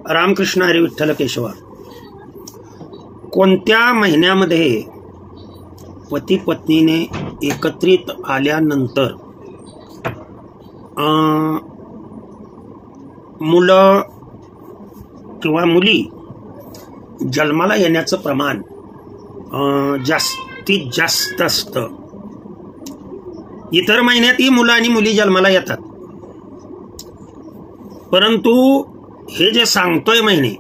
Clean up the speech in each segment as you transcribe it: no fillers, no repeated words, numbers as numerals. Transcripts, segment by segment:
रामकृष्ण हरी विठ्ठल केशवा. कोणत्या महिन्यामध्ये पती पत्नीने एकत्रित आल्यानंतर मुलं किंवा मुली जन्माला येण्याचं प्रमाण जास्तीत जास्त असतं? इतर महिन्यातही मुलं आणि मुली जन्माला येतात, परंतु हे जे सांगतोय महिने,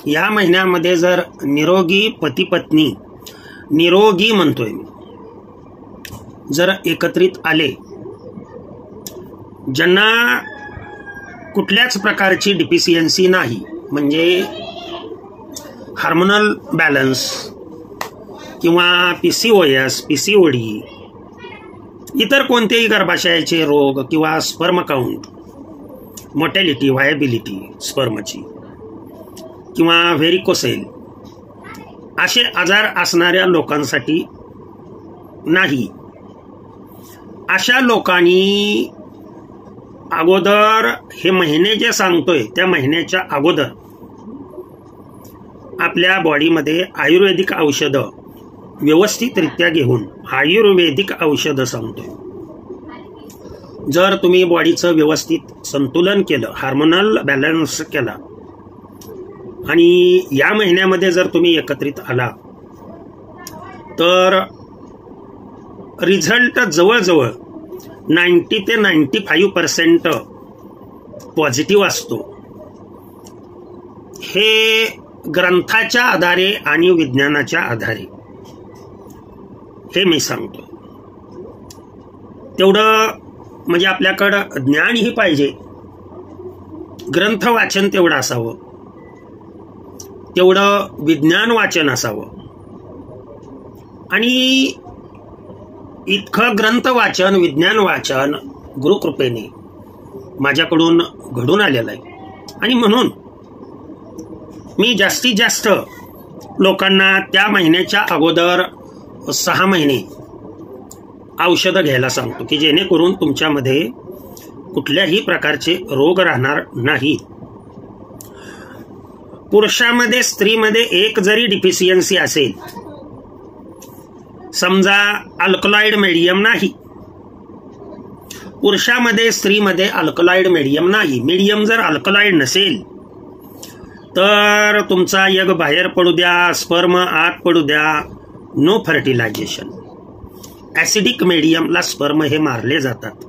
या महिन्यामध्ये जर निरोगी पती पत्नी, निरोगी म्हणतोय मी, जर एकत्रित आले, ज्यांना कुठल्याच प्रकारची डिफिशियन्सी नाही, म्हणजे हार्मोनल बॅलन्स किंवा PCOS, PCOD, इतर कोणतेही गर्भाशयाचे रोग किंवा स्पर्म काउंट, मोर्टॅलिटी, व्हायबिलिटी स्पर्मची किंवा व्हेरिकोसेल, असे आजार असणाऱ्या लोकांसाठी नाही. अशा लोकांनी अगोदर हे महिने जे सांगतोय त्या महिन्याच्या अगोदर आपल्या बॉडीमध्ये आयुर्वेदिक औषधं व्यवस्थितरित्या घेऊन, आयुर्वेदिक औषधं सांगतोय, जर तुम्ही बॉडीचं व्यवस्थित संतुलन केलं, हार्मोनल बॅलन्स केला आणि या महिन्यामध्ये जर तुम्ही एकत्रित आला तर रिझल्ट जवळजवळ 90 ते 95% पॉझिटिव्ह असतो. हे ग्रंथाच्या आधारे आणि विज्ञानाच्या आधारे हे मी सांगतो. तेवढं म्हणजे आपल्याकडं ज्ञानही पाहिजे, ग्रंथ वाचन तेवढं असावं, तेवढं विज्ञान वाचन असावं. आणि इतकं ग्रंथ वाचन, विज्ञान वाचन गुरुकृपेने माझ्याकडून घडून आलेलं आहे. आणि म्हणून मी जास्तीत जास्त लोकांना त्या महिन्याच्या अगोदर 6 महिने औषधं घ्यायला सांगतो, की जेणेकरून तुमच्यामध्ये कुठल्याही प्रकारचे रोग राहणार नाही. पुरुषामध्ये स्त्रीमध्ये एक जरी डिफिशियन्सी असेल, समजा अल्कलॉइड मीडियम नाही, पुरुषामध्ये स्त्रीमध्ये अल्कलॉइड मीडियम नाही, मीडियम जर अल्कलॉइड नसेल तर तुमचा एग बाहेर पडू द्या, स्पर्म आत पडू द्या, नो फर्टिलायझेशन. ऍसिडिक मीडियमला स्पर्म हे मारले जातात.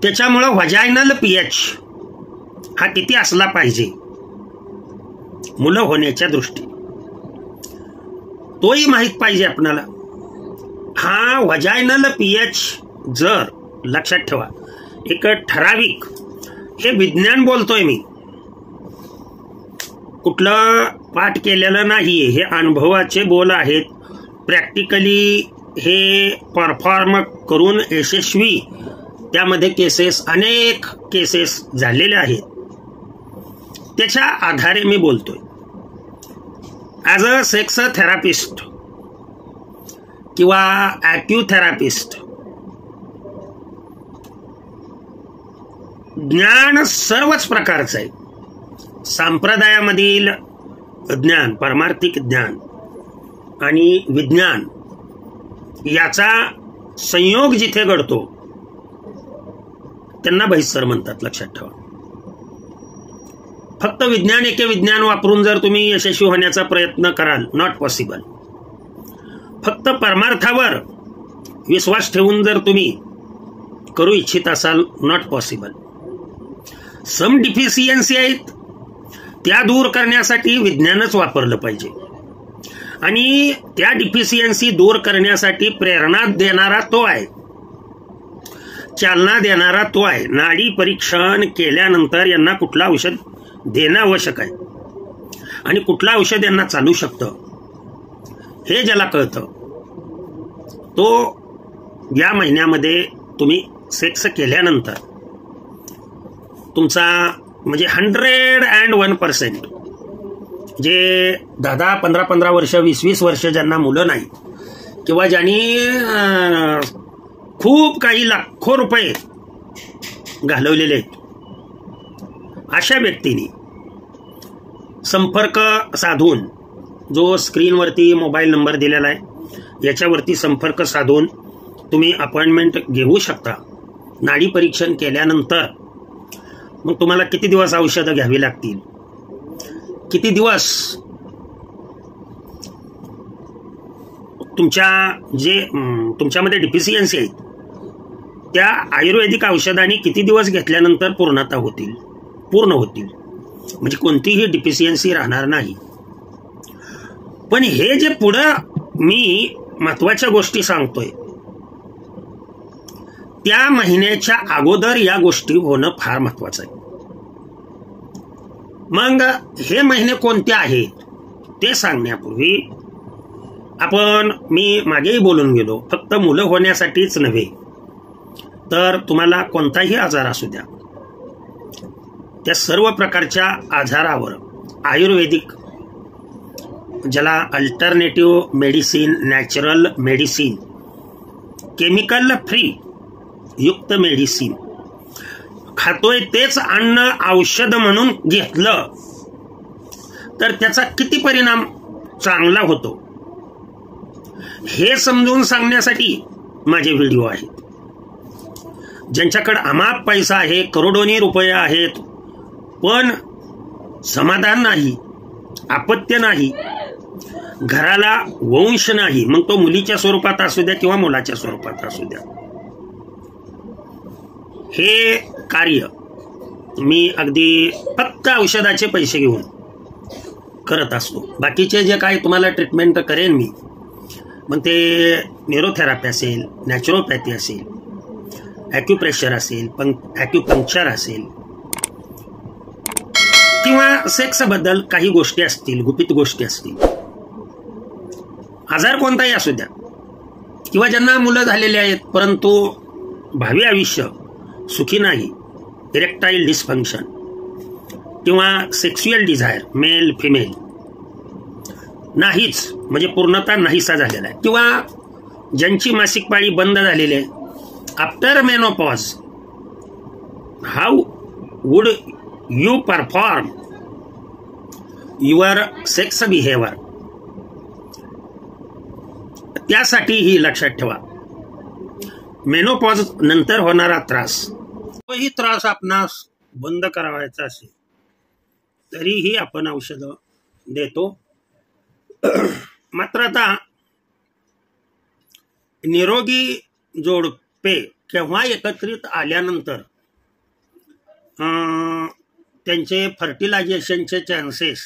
त्याच्यामुळं व्हाजायनल pH हा किती असला पाहिजे मुलं होण्याच्या दृष्टीने, तोही माहित पाहिजे आपल्याला. हा व्हाजायनल pH जर लक्षात ठेवा, एक ठराविक, हे विज्ञान बोलतोय मी, कुठलं पाठ केलेलं नाही, हे अनुभवाचे बोल आहेत. प्रॅक्टिकली हे परफॉर्म करून यशस्वी त्यामध्ये केसेस, अनेक केसेस झालेले आहेत. त्याच्या आधारे मी बोलतोय. ॲज अ सेक्स थेरापिस्ट किंवा ॲक्युथेरापिस्ट, ज्ञान सर्वच प्रकारचं आहे. संप्रदायामधील ज्ञान, पारमार्थिक ज्ञान आणि विज्ञान याचा संयोग जिथे घडतो त्यांना बहिस्तर म्हणतात, लक्षात ठेवा. फक्त विज्ञान, एके विज्ञान वापरून जर तुम्ही यशस्वी होण्याचा प्रयत्न कराल, नॉट पॉसिबल. फक्त परमार्थावर विश्वास ठेवून जर तुम्ही करू इच्छित असाल, नॉट पॉसिबल. सम डिफिशियन्सी आहेत, त्या दूर करण्यासाठी विज्ञानच वापरलं पाहिजे. आणि त्या डिफिशियन्सी दूर करण्यासाठी प्रेरणा देणारा तो आहे, चालना देणारा तो आहे. नाडी परीक्षण केल्यानंतर यांना कुठलं औषध देणं आवश्यक आहे आणि कुठलं औषध यांना चालू शकतं हे ज्याला कळतं, तो या महिन्यामध्ये तुम्ही सेक्स केल्यानंतर तुमचा म्हणजे 101%, जे 10-15 वर्ष, 20 वर्ष ज्यांना मुलं नाही, किंवा ज्यांनी खूप काही लाखो रुपये घालवलेले आहेत, अशा व्यक्तींनी संपर्क साधून, जो स्क्रीनवरती मोबाईल नंबर दिलेला आहे याच्यावरती संपर्क साधून तुम्ही अपॉइंटमेंट घेऊ शकता. नाडी परीक्षण केल्यानंतर मग तुम्हाला किती दिवस औषधं घ्यावी लागतील, किती दिवस तुमच्यामध्ये डिफिशियन्सी आहे त्या आयुर्वेदिक औषधांनी किती दिवस घेतल्यानंतर पूर्ण होतील, म्हणजे कोणतीही डिफिशियन्सी राहणार नाही. पण हे जे पुढं मी महत्वाच्या गोष्टी सांगतोय त्या महिन्याच्या अगोदर या गोष्टी होणं फार महत्वाचं आहे. मग हे महिने कोणते आहेत ते सांगण्यापूर्वी मी मागेही बोलून गेलो, फक्त मुलं होण्यासाठीच नव्हे तर तुम्हाला कोणताही आजार असू द्या त्या सर्व प्रकारच्या आजारावर आयुर्वेदिक, ज्याला alternative medicine, natural medicine, chemical free युक्त मेडिसिन खातोय तेच अन्न औषध म्हणून घेतलं तर त्याचा किती परिणाम चांगला होतो हे समजून सांगण्यासाठी माझे व्हिडिओ आहेत. ज्यांच्याकडे अमाप पैसा आहे, करोडोनी रुपये आहेत, पण समाधान नाही, अपत्य नाही, घराला वंश नाही, मग तो मुलीच्या स्वरूपात असू द्या किंवा मुलाच्या स्वरूपात असू द्या, हे कार्य मी अगदी फक्त औषधाचे पैसे घेऊन करत असतो. बाकीचे जे काही तुम्हाला ट्रीटमेंट करेन मी, मग ते न्यूरोथेरपी असेल, नॅचरोपॅथी असेल, ॲक्युप्रेशर असेल, ॲक्युपंक्चर असेल, किंवा सेक्सबद्दल काही गोष्टी असतील, गुपित गोष्टी असतील, आजार कोणताही असू द्या, किंवा ज्यांना मुलं झालेली आहेत परंतु भावी आयुष्य सुखी नाही, इरेक्टाईल डिस्फंक्शन किंवा सेक्स्युअल डिझायर मेल फिमेल नाहीच, म्हणजे पूर्णतः नाहीसा झालेला आहे, किंवा ज्यांची मासिक पाळी बंद झालेली आहे, after menopause how would you perform your sex behaviour, त्यासाठीही लक्षात ठेवा. मेनोपॉज नंतर होणारा त्रास, तोही त्रास आपणास बंद करावायचा असेल तरीही आपण औषधं देतो. मात्र आता निरोगी जोडपे केव्हा एकत्रित आल्यानंतर त्यांचे फर्टिलायझेशनचे चान्सेस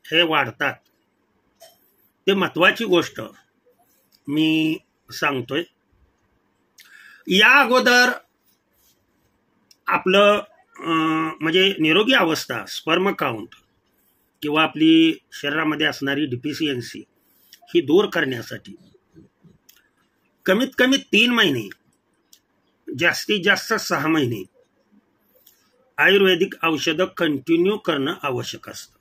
हे वाढतात, ते महत्वाची गोष्ट मी सांगतोय. या अगोदर आपलं म्हणजे निरोगी अवस्था, स्पर्म काउंट किंवा आपली शरीरामध्ये असणारी डिफिशियन्सी ही दूर करण्यासाठी कमीत कमी 3 महिने, जास्तीत जास्त 6 महिने आयुर्वेदिक औषधं कंटिन्यू करणं आवश्यक असतं.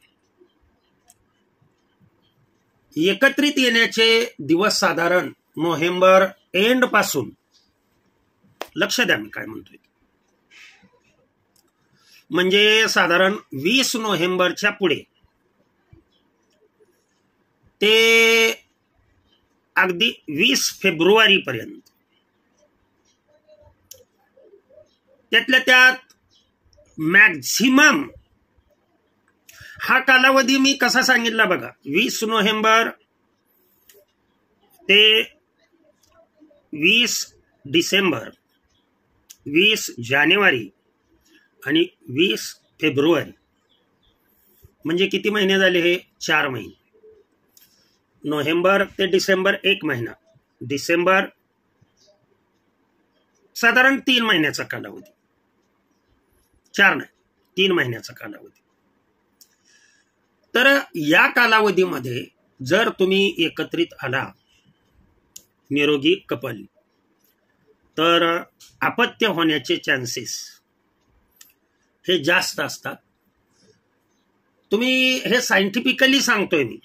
एकत्रित येण्याचे दिवस साधारण नोव्हेंबर एंड पासून, लक्ष द्या मी काय म्हणतोय, म्हणजे साधारण 20 नोव्हेंबरच्या पुढे ते अगदी 20 फेब्रुवारी पर्यंत, त्यातल्या त्यात मॅक्झिमम हा कालावधी मी कसा सांगितला बघा, 20 नोव्हेंबर ते 20 डिसेंबर, 20 जानेवारी आणि 20 फेब्रुवारी, म्हणजे किती महिने झाले हे? 4 महिने. नोव्हेंबर ते डिसेंबर 1 महिना, डिसेंबर साधारण 3 महिन्याचा कालावधी, 4 नाही 3 महिन्याचा कालावधी. तर या कालावधीमध्ये जर तुम्ही एकत्रित आला निरोगी कपल तर अपत्य होण्याचे चान्सेस हे जास्त असतात. तुम्ही हे सायंटिफिकली सांगतोय मी.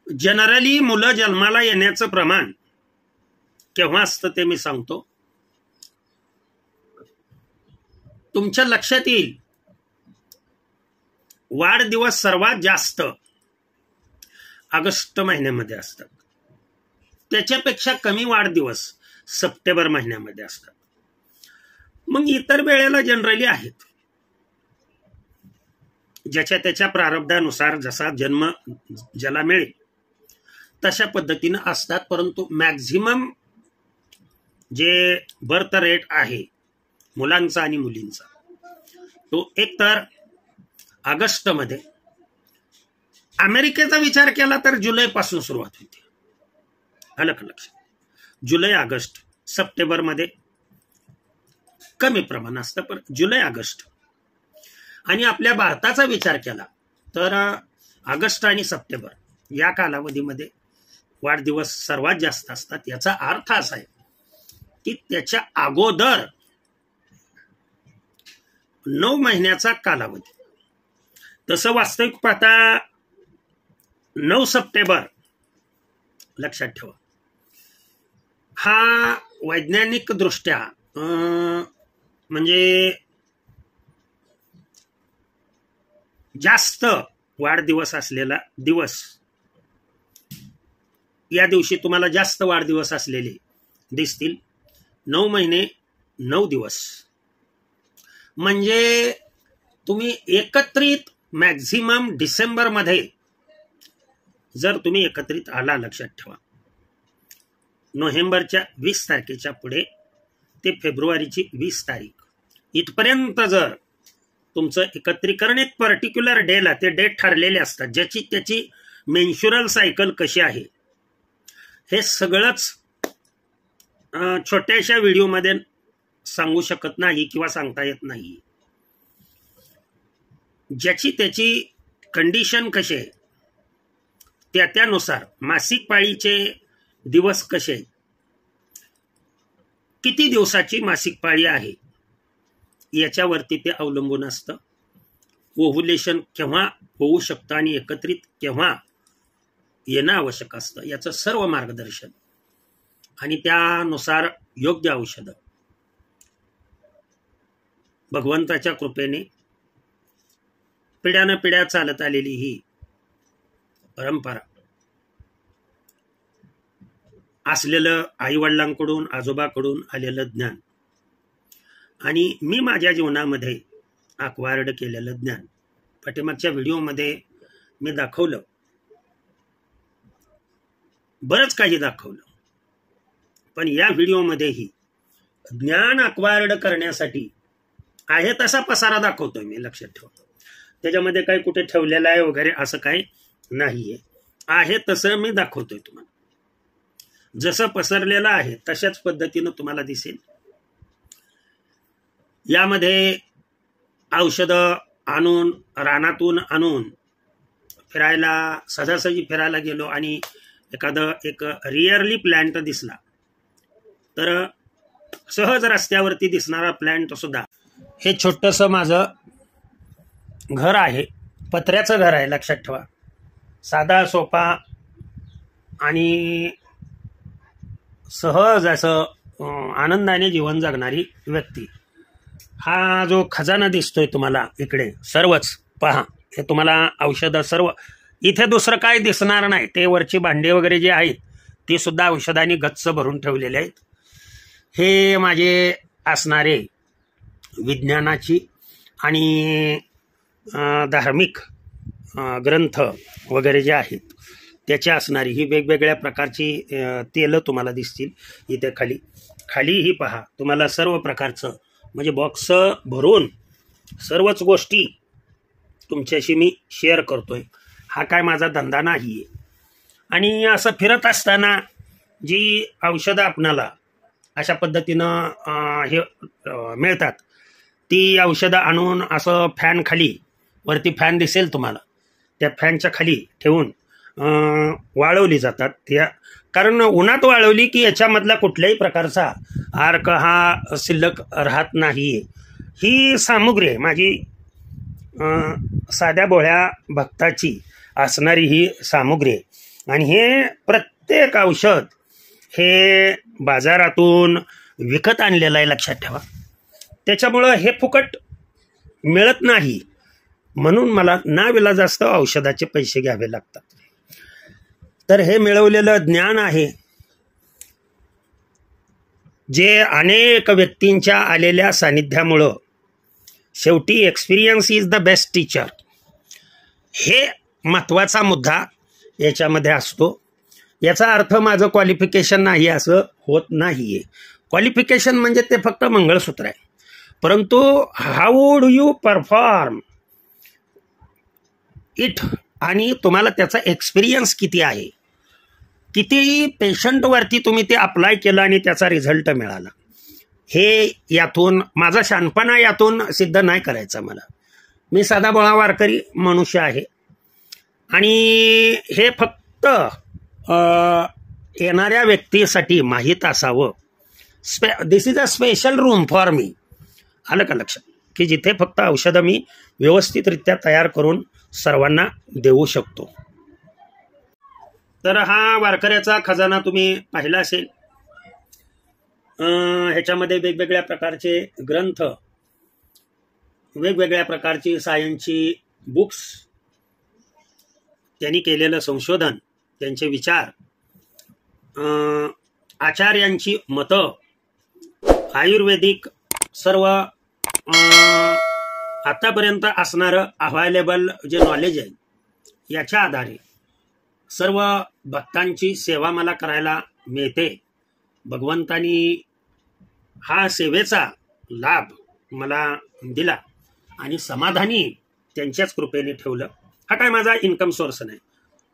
जनरली मुलं जन्माला येण्याचं प्रमाण केव्हा असतं ते मी सांगतो. तुमच्या लक्षात येईल वाढदिवस सर्वात जास्त ऑगस्ट महिन्यामध्ये असतात. त्याच्यापेक्षा कमी वाढदिवस सप्टेंबर महिन्यामध्ये असतात. मग इतर वेळेला जनरली आहेत, ज्याच्या त्याच्या प्रारब्धानुसार जसा जन्म ज्याला मिळेल तशा पद्धतीनं असतात. परंतु मॅक्झिमम जे बर्थ रेट आहे मुलांचा आणि मुलींचा तो एकतर ऑगस्टमध्ये, अमेरिकेचा विचार केला तर जुलैपासून सुरुवात होते. अलग लक्षात, जुलै ऑगस्ट, सप्टेंबरमध्ये कमी प्रमाण असतं, पण जुलै ऑगस्ट. आणि आपल्या भारताचा विचार केला तर ऑगस्ट आणि सप्टेंबर या कालावधीमध्ये वाढदिवस सर्वात जास्त असतात. याचा अर्थ असा आहे की त्याच्या अगोदर 9 महिन्याचा कालावधी. तसं वास्तविक पाहता 9 सप्टेंबर लक्षात ठेवा, हा वैज्ञानिक दृष्ट्या म्हणजे जास्त वाढदिवस असलेला दिवस. या दिवशी तुम्हाला जास्त वाढदिवस असलेले दिसतील. 9 महिने 9 दिवस म्हणजे तुम्ही एकत्रित मॅक्झिमम डिसेंबरमध्ये जर तुम्ही एकत्रित आला, लक्षात ठेवा, नोव्हेंबरच्या 20 तारखेच्या पुढे ते फेब्रुवारीची 20 तारीख इथपर्यंत जर तुमचं एकत्रीकरण, एक पर्टिक्युलर डेला ते डेट ठरलेले असतात, ज्याची त्याची मेन्शुरल सायकल कशी आहे हे सगळंच छोट्याशा व्हिडिओमध्ये सांगू शकत नाही किंवा सांगता येत नाही. ज्याची त्याची कंडिशन कशी आहे त्यानुसार मासिक पाळीचे दिवस कसे, किती दिवसाची मासिक पाळी आहे याच्यावरती ते अवलंबून असतं. ओव्हुलेशन केव्हा होऊ शकतं आणि एकत्रित केव्हा येणं आवश्यक असतं याचं सर्व मार्गदर्शन आणि त्यानुसार योग्य औषधं भगवंताच्या कृपेने पिढ्यानं पिढ्या चालत आलेली ही परंपरा असलेलं आईवडिलांकडून आजोबाकडून आलेलं ज्ञान आणि मी माझ्या जीवनामध्ये अक्वायर्ड केलेलं ज्ञान पाठीमागच्या व्हिडिओमध्ये मी दाखवलं, बरंच काही दाखवलं, पण या व्हिडिओमध्येही ज्ञान अक्वायर्ड करण्यासाठी आहे तसा पसारा दाखवतोय मी, लक्षात ठेवा. त्याच्यामध्ये काही कुठे ठेवलेलं आहे वगैरे असं काही नाहीये, आहे तसं मी दाखवतोय तुम्हाला. जसं पसरलेलं आहे तशाच पद्धतीनं तुम्हाला दिसेल. यामध्ये औषधं आणून रानातून आणून फिरायला सहजासहजी फिरायला गेलो आणि एक रिअरली प्लॅन्ट दिसला तर सहज रस्त्यावरती दिसणारा प्लॅन्ट सुद्धा. हे छोटंसं माझं घर आहे, पत्र्याचं घर आहे, लक्षात ठेवा. साधा सोपा आणि सहज असं आनंदाने जीवन जगणारी व्यक्ती. हा जो खजाना दिसतोय तुम्हाला इकडे सर्वच पहा, हे तुम्हाला औषधं सर्व इथे दुसरं काय दिसणार नाही. ते वरची भांडी वगैरे जे आहेत ती सुद्धा औषधांनी गच्च भरून ठेवलेले आहेत. हे माझे असणारे विज्ञानाची आणि धार्मिक ग्रंथ वगैरे जे आहेत त्याची असणारी ही वेगवेगळ्या प्रकारची तेलं तुम्हाला दिसतील. इथे खालीही पहा तुम्हाला सर्व प्रकारचं म्हणजे बॉक्स भरून सर्वच गोष्टी तुमच्याशी मी शेअर करतोय. हा काय माझा धंदा नाही आहे. आणि असं फिरत असताना जी औषधं आपणाला अशा पद्धतीनं हे मिळतात ती औषधं आणून असं फॅन खाली, वरती फॅन दिसेल तुम्हाला, त्या फॅनच्या खाली ठेवून वाळवली जातात. त्या कारण उन्हात वाळवली की याच्यामधला कुठल्याही प्रकारचा अर्क हा शिल्लक राहत नाही. ही सामुग्री आहे माझी साध्या भोळ्या भक्ताची असणारी ही सामुग्री आहे. आणि हे प्रत्येक औषध हे बाजारातून विकत आणलेलं आहे, लक्षात ठेवा. त्याच्यामुळं हे फुकट मिळत नाही. म्हणून मला नाविलाजास्तव औषधाचे पैसे घ्यावे लागतात. तर हे मिळवलेलं ज्ञान आहे जे अनेक व्यक्तींच्या आलेल्या सानिध्यामुळं शेवटी experience is the best teacher, हे महत्त्वाचा मुद्दा याच्यामध्ये असतो. याचा अर्थ माझं क्वालिफिकेशन नाही असं होत नाही आहे. क्वालिफिकेशन म्हणजे ते फक्त मंगळसूत्र आहे, परंतु how do you perform it आणि तुम्हाला त्याचा एक्सपिरियन्स किती आहे, किती पेशंटवरती तुम्ही ते अप्लाय केलं आणि त्याचा रिझल्ट मिळाला, हे यातून माझा शहाणपणा यातून सिद्ध नाही करायचा मला. मी साधा भोळा वारकरी मनुष्य आहे आणि हे फक्त येणाऱ्या व्यक्तीसाठी माहीत असावं. This is a special room for me. आलं का लक्षात, की जिथे फक्त औषधं मी व्यवस्थितरित्या तयार करून सर्वांना देऊ शकतो. तर हा वारकऱ्याचा खजाना तुम्ही पाहिला असेल. ह्याच्यामध्ये वेगवेगळ्या प्रकारचे ग्रंथ, वेगवेगळ्या प्रकारची सायन्सची बुक्स, त्यांनी केलेलं संशोधन, त्यांचे विचार, आचार्यांची मतं, आयुर्वेदिक सर्व आतापर्यंत असणारं अवेलेबल जे नॉलेज आहे याच्या आधारे सर्व भक्तांची सेवा मला करायला मिळते. भगवंतानी हा सेवेचा लाभ मला दिला आणि समाधानी त्यांच्याच कृपेने ठेवलं. हा काय माझा इन्कम सोर्स नाही.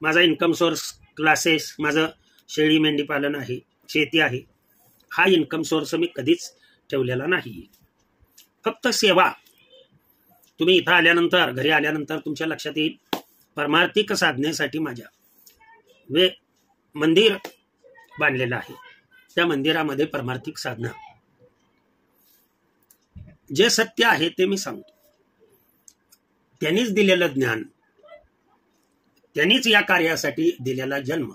माझा इन्कम सोर्स क्लासेस, माझं शेळी मेंढी पालन आहे, शेती आहे. हा इन्कम सोर्स मी कधीच ठेवलेला नाही. फक्त सेवा. तुम्ही इथं आल्यानंतर, घरी आल्यानंतर तुमच्या लक्षात येईल, परमार्थिक साधनेसाठी माझ्या मंदिर बांधलेलं आहे. त्या मंदिरामध्ये परमार्थिक साधना, जे सत्य आहे ते मी सांगतो. त्यांनीच दिलेलं ज्ञान, त्यांनीच या कार्यासाठी दिलेला जन्म,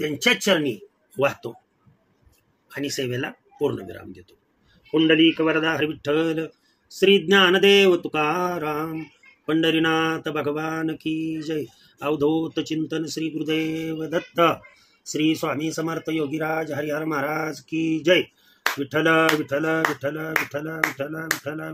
त्यांच्याच चरणी वाहतो आणि सेवेला पूर्णविराम देतो. पुंडलिक वरदा हरी विठ्ठल, श्री ज्ञानदेव तुकाराम, पंढरीनाथ भगवान की जय. अवधूत चिंतन श्री गुरुदेव दत्त, श्री स्वामी समर्थ योगीराज हरिहर महाराज की जय. विठ्ठल विठ्ठल विठ्ठल विठ्ठल विठ्ठल विठ्ठल.